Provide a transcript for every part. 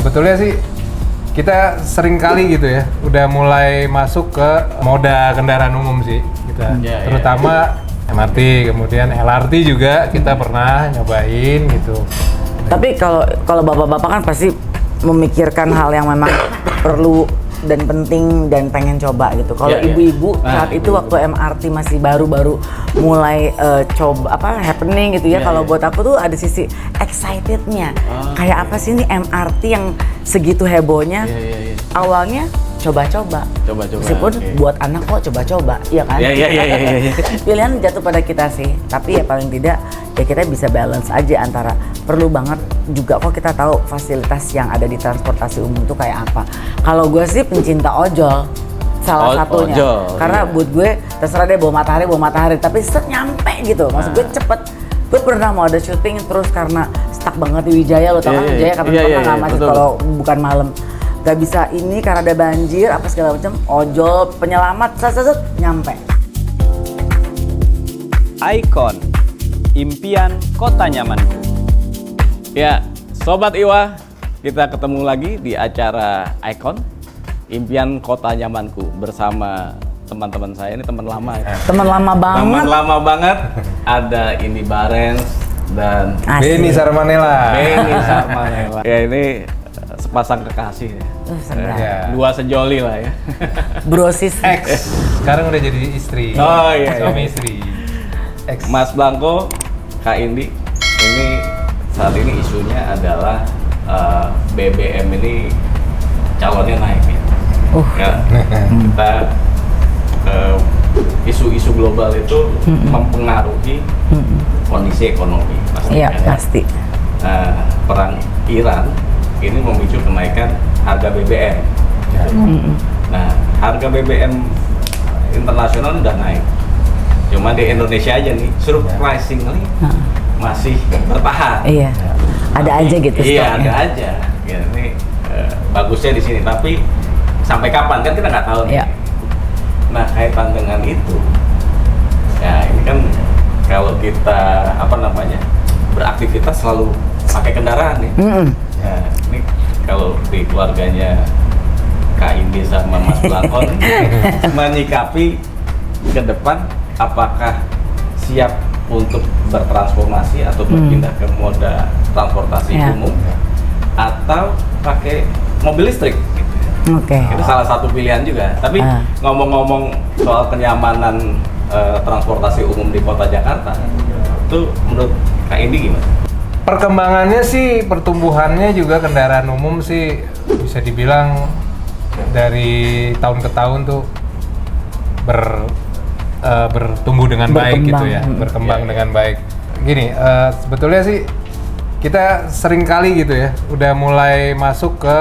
Sebetulnya sih kita sering kali gitu ya, udah mulai masuk ke moda kendaraan umum sih kita, terutama MRT, kemudian LRT juga kita pernah nyobain gitu. Tapi kalau bapak-bapak kan pasti memikirkan hal yang memang perlu dan penting dan pengen coba gitu. Kalau ibu-ibu saat itu waktu MRT masih baru-baru mulai coba happening gitu ya. Kalau buat aku tuh ada sisi excitednya. Kayak apa sih ini MRT yang segitu hebohnya? Awalnya coba-coba. Meskipun buat anak kok coba-coba, iya kan? Iya. Pilihan jatuh pada kita sih. Tapi ya paling tidak ya kita bisa balance aja antara perlu banget juga kok kita tahu fasilitas yang ada di transportasi umum itu kayak apa. Kalau gue sih pencinta ojol salah satunya. Karena buat gue terserah deh bawa matahari, tapi set nyampe gitu. Maksud gue cepet. Gue pernah mau ada syuting terus karena stuck banget di Wijaya, lo tau kan Wijaya kapan-kapan nggak macet kalau bukan malam. Gak bisa ini karena ada banjir apa segala macam, ojol penyelamat set nyampe. Icon, impian kota nyamanku. Ya, Sobat Iwa, kita ketemu lagi di acara Icon, impian kota nyamanku bersama teman-teman saya. Ini teman lama ya. Teman lama banget. Teman lama banget. Ada ini Barens dan Benny Sarmanela. Ya ini sepasang kekasih ya. Dua sejoli lah ya. Brosis X. Sekarang udah jadi istri. Oh iya. Suami istri. X. Mas Blanco, Kak Indi, ini saat ini isunya adalah BBM ini calonnya naik ya. Ya, kita isu-isu global itu mempengaruhi kondisi ekonomi pasti. Iya pasti. Perang Iran ini memicu kenaikan harga BBM. Nah, harga BBM internasional udah naik. Cuma di Indonesia aja nih, surprisingly masih bertahan. Iya. Ada aja gitu. Iya, ada aja. Ya, ini bagusnya di sini. Tapi sampai kapan kan kita nggak tahu nih. Iya. Nah, kaitan dengan itu, ya ini kan kalau kita beraktivitas selalu pakai kendaraan nih. Ya, ini kalau di keluarganya Kak Indi sama Mas Blanco menyikapi ke depan, apakah siap untuk bertransformasi atau berpindah ke moda transportasi umum atau pakai mobil listrik? Itu salah satu pilihan juga. Tapi ngomong-ngomong soal kenyamanan transportasi umum di kota Jakarta, itu menurut Kak Indi gimana? Perkembangannya sih, pertumbuhannya juga kendaraan umum sih bisa dibilang dari tahun ke tahun tuh bertumbuh dengan baik gitu ya, berkembang dengan baik. Gini, sebetulnya sih kita sering kali gitu ya, udah mulai masuk ke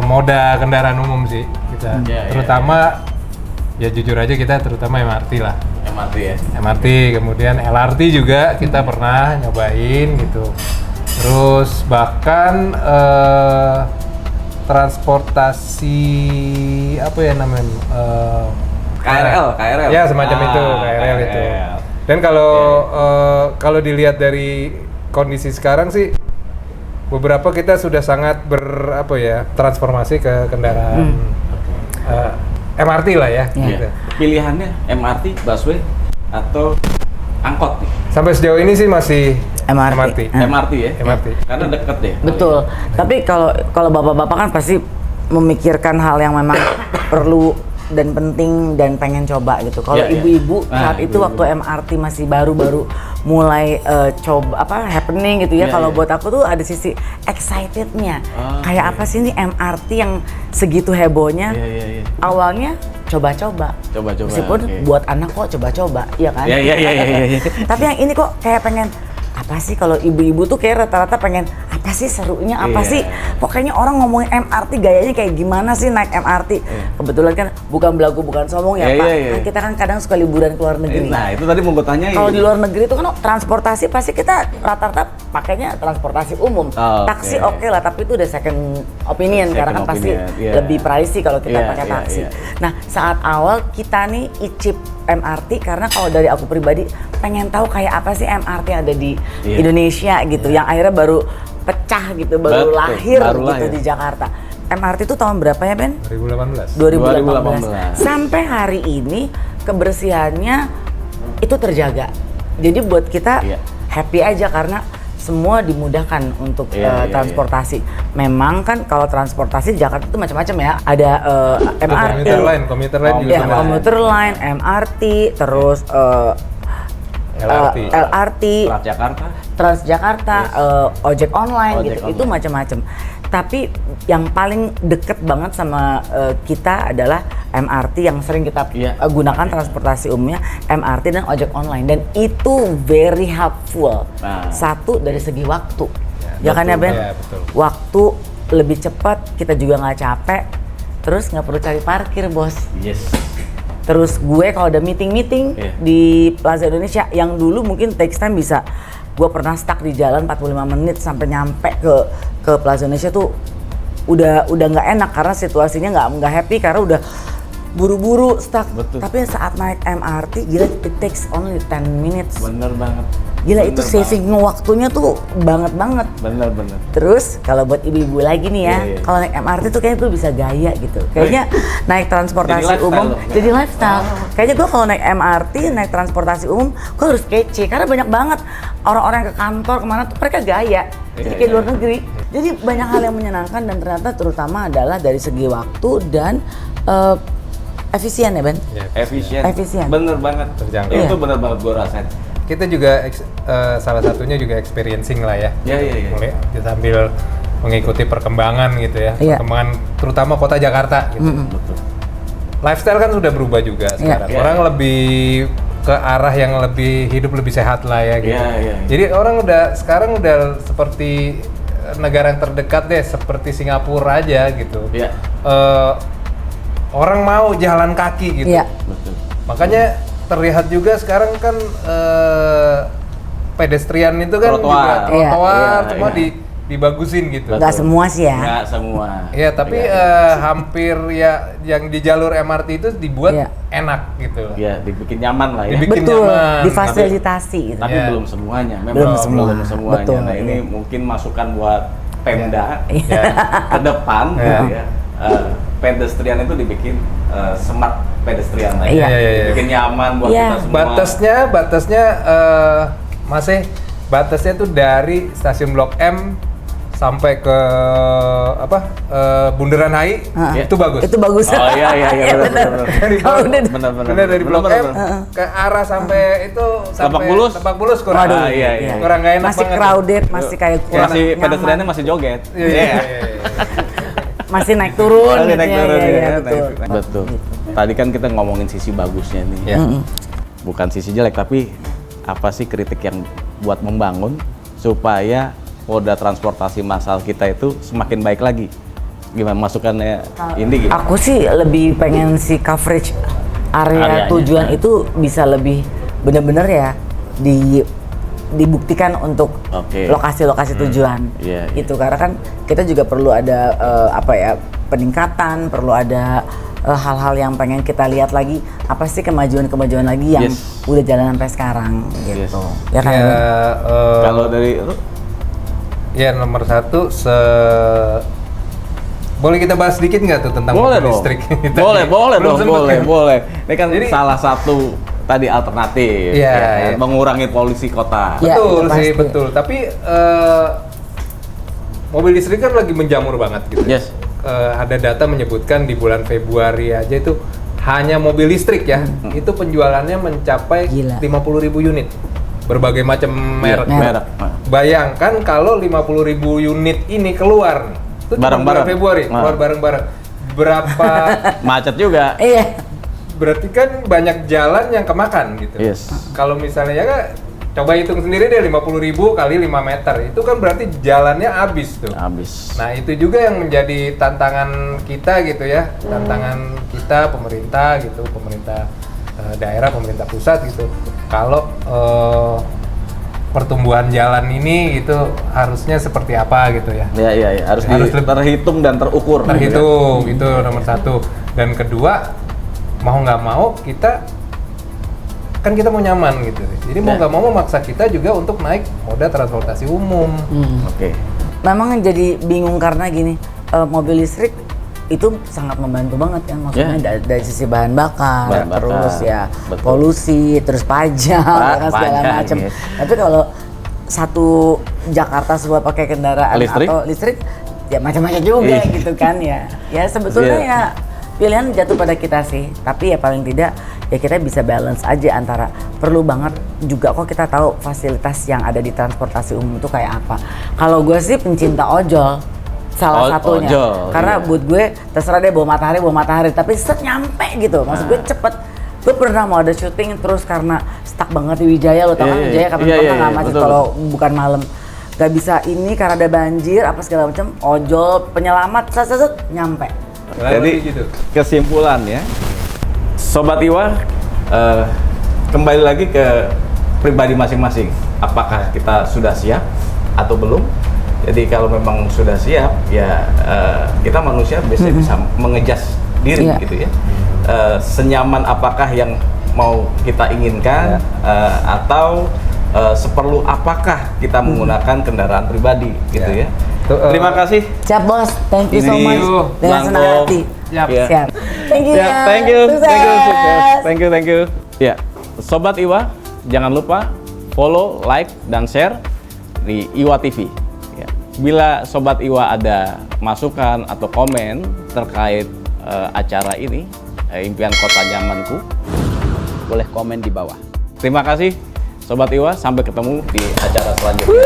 moda kendaraan umum sih kita, terutama ya jujur aja kita terutama MRT lah. MRT ya. MRT, kemudian LRT juga kita pernah nyobain gitu. Terus bahkan transportasi apa ya namanya? KRL. Ya semacam itu, KRL itu. Dan kalau dilihat dari kondisi sekarang sih, beberapa kita sudah sangat transformasi ke kendaraan MRT lah ya. Gitu. Pilihannya MRT, busway, atau angkot nih? Sampai sejauh ini sih masih MRT. MRT ya? MRT. Karena deket deh. Betul. Tapi kalau bapak-bapak kan pasti memikirkan hal yang memang perlu dan penting dan pengen coba gitu. Kalau ibu-ibu saat itu waktu MRT masih baru-baru mulai coba happening gitu ya. Kalau buat aku tuh ada sisi excitednya. Kayak apa sih ini MRT yang segitu hebohnya? Awalnya coba-coba. Meskipun buat anak kok coba-coba, iya kan? Iya. Tapi yang ini kok kayak pengen apa sih, kalau ibu-ibu tuh kayak rata-rata pengen apa sih serunya, apa sih pokoknya orang ngomongin MRT gayanya kayak gimana sih naik MRT. Kebetulan kan bukan belagu bukan sombong ya Pak. Kan kita kan kadang suka liburan ke luar negeri. Nah itu tadi mau gue tanyain. Kalau di luar negeri itu kan transportasi pasti kita rata-rata pakainya transportasi umum. Taksi oke lah, tapi itu udah second opinion karena kan pasti lebih pricey kalau kita pakai taksi. Nah saat awal kita nih icip MRT karena kalau dari aku pribadi pengen tahu kayak apa sih MRT yang ada di Indonesia gitu, yang akhirnya baru pecah gitu, baru Betul, lahir baru gitu lahir. di Jakarta. MRT itu tahun berapa ya Ben? 2018. 2018. Sampai hari ini kebersihannya itu terjaga. Jadi buat kita Iya. happy aja karena semua dimudahkan untuk Iya, iya, transportasi. Memang kan kalau transportasi di Jakarta itu macam-macam ya. Ada MRT, Komuter lain juga ya, sama. komuter line, MRT, terus LRT. LRT, Transjakarta. Transjakarta, ojek online Ojek gitu, online. itu macam-macam. Tapi yang paling deket banget sama kita adalah MRT yang sering kita Iya. gunakan transportasi umumnya, MRT dan ojek online, dan itu very helpful. Nah. Satu dari segi waktu, Ya, ya kan ya Ben? Ya, betul. Waktu lebih cepat, kita juga nggak capek, terus nggak perlu cari parkir bos. Yes. Terus gue kalau ada meeting Iya. di Plaza Indonesia yang dulu mungkin takes time bisa, gue pernah stuck di jalan 45 menit sampai nyampe ke Plaza Indonesia tuh udah nggak enak karena situasinya nggak happy karena udah buru-buru stuck. Betul. Tapi saat naik MRT gila, it takes only 10 minutes. Bener banget. Gila itu Bener saving waktunya tuh banget. Bener. Terus kalau buat ibu-ibu lagi nih ya, Iya, iya. kalau naik MRT tuh kayaknya gue bisa gaya gitu. Kayaknya naik transportasi Jadi lifestyle umum loh. jadi lifestyle. Kayaknya gue kalau naik MRT, naik transportasi umum, gue harus kece karena banyak banget orang-orang yang ke kantor kemana tuh mereka gaya. Jadi Iya, kayak iya. luar negeri. Jadi banyak hal yang menyenangkan dan ternyata terutama adalah dari segi waktu dan efisien ya Ben. Ya. Efisien. Bener banget. Terjangkau. Itu Iya. bener banget gue rasain. Kita juga salah satunya juga experiencing lah ya. Iya. Mulai sambil mengikuti perkembangan gitu ya. Iya. Perkembangan terutama kota Jakarta gitu. Betul. Lifestyle kan sudah berubah juga sekarang. Iya. Orang lebih ke arah yang lebih hidup lebih sehat lah ya gitu. Iya. Jadi orang sekarang udah seperti negara yang terdekat deh, seperti Singapura aja gitu. Iya. Orang mau jalan kaki gitu. Iya. Betul. Makanya terlihat juga sekarang kan pedestrian itu kan Trotoar. juga trotoar Iya, semua iya. dibagusin gitu. Betul. Nggak semua sih ya. Nggak semua. Iya, tapi hampir ya yang di jalur MRT itu dibuat Iya. enak gitu. Iya, dibikin nyaman lah ya. Bikin Betul, nyaman. difasilitasi gitu. Tapi Iya. belum semuanya. Memang Belum semua. semuanya. Betul, Nah, ini iya. mungkin masukan buat Pemda Iya. ke depan Iya. gitu ya. Pedestrian itu dibikin smart pedestrian lah Iya. ya. Iya, iya. Dibikin nyaman buat Iya. kita semua. Batasnya tuh dari stasiun Blok M sampai ke Bundaran HI Heeh. itu bagus. Itu bagus. Oh iya benar. Dari Kalau Blok- udah Bener dari Blok M ke arah sampai itu sampai Bulus. Lebak Bulus kurang. Waduh, iya. Kurang nggak enak masih banget. crowded, masih kayak kurang Masih nyaman. pedestriannya masih joget. Iya, iya, iya, iya. Masih naik turun Masih gitu naik ya, turun, iya, ya, iya, naik betul. turun. Betul. Tadi kan kita ngomongin sisi bagusnya nih. Iya. Bukan sisi jelek, tapi apa sih kritik yang buat membangun supaya moda transportasi massal kita itu semakin baik lagi? Gimana masukannya Indi gimana? Aku sih lebih pengen si coverage area Areanya. tujuan itu bisa lebih bener-bener ya dibuktikan untuk Oke. lokasi-lokasi tujuan. Iya, iya. Itu karena kan kita juga perlu ada peningkatan, perlu ada hal-hal yang pengen kita lihat lagi, apa sih kemajuan-kemajuan lagi yang Yes. udah jalan sampai sekarang gitu. Ya kan? Ya, Kalau dari lu, ya nomor satu boleh kita bahas sedikit nggak tuh tentang boleh mobil dong. listrik? Tadi. Boleh Belum dong, sempet kan? boleh. Ini kan Jadi- salah satu tadi alternatif, Iya, ya, iya. mengurangi polusi kota. Iya, Betul itu sih, pasti. betul. Tapi mobil listrik kan lagi menjamur banget gitu. Yes. Ada data menyebutkan di bulan Februari aja itu hanya mobil listrik ya, itu penjualannya mencapai Gila. 50.000 unit. Berbagai macam merek. Merek. Bayangkan kalau 50.000 unit ini keluar nih. Itu cuma Bareng-bareng. bulan Februari, keluar Nah. bareng-bareng. Berapa Macet juga. Iya. berarti kan banyak jalan yang kemakan gitu. Yes. Kalau misalnya ya kan, coba hitung sendiri deh 50.000 kali 5 meter. Itu kan berarti jalannya habis tuh. Habis. Nah itu juga yang menjadi tantangan kita gitu ya, tantangan kita pemerintah gitu, pemerintah daerah, pemerintah pusat gitu. Kalau pertumbuhan jalan ini gitu harusnya seperti apa gitu ya. Iya. Harus terhitung dan terukur. Terhitung itu nomor satu. Dan kedua mau nggak mau kita kan kita mau nyaman gitu. Jadi mau Ya. nggak mau memaksa kita juga untuk naik moda transportasi umum. Oke. memang jadi bingung karena gini, mobil listrik itu sangat membantu banget kan, maksudnya dari sisi bahan bakar, terus ya polusi, terus pajak, kan, segala macam. Tapi kalau satu Jakarta semua pakai kendaraan atau listrik, ya macam-macam juga gitu kan ya. Ya sebetulnya ya pilihan jatuh pada kita sih, tapi ya paling tidak ya kita bisa balance aja antara perlu banget juga kok kita tahu fasilitas yang ada di transportasi umum itu kayak apa. Kalau gue sih pencinta ojol. Salah satunya, karena buat gue terserah deh bawa matahari, tapi set nyampe gitu, maksud gue cepet. Gue pernah mau ada syuting terus karena stuck banget di Wijaya, lo tau kan Wijaya kapan-kapan nggak macet kalau bukan malam. Gak bisa ini karena ada banjir apa segala macam, ojol penyelamat set nyampe. Jadi kesimpulan ya, Sobat Iwa, kembali lagi ke pribadi masing-masing. Apakah kita sudah siap atau belum? Jadi kalau memang sudah siap, ya kita manusia biasanya bisa mengejas diri gitu ya. Senyaman apakah yang mau kita inginkan, atau seperlu apakah kita menggunakan kendaraan pribadi gitu ya. Terima kasih. Siap bos, thank you so much. Dengan senang hati. Siap. Thank you. Thank you. Ya, Sobat Iwa, jangan lupa follow, like, dan share di Iwa TV. Bila Sobat Iwa ada masukan atau komen terkait acara ini, Impian Kota Nyamanku, boleh komen di bawah. Terima kasih Sobat Iwa, sampai ketemu di acara selanjutnya.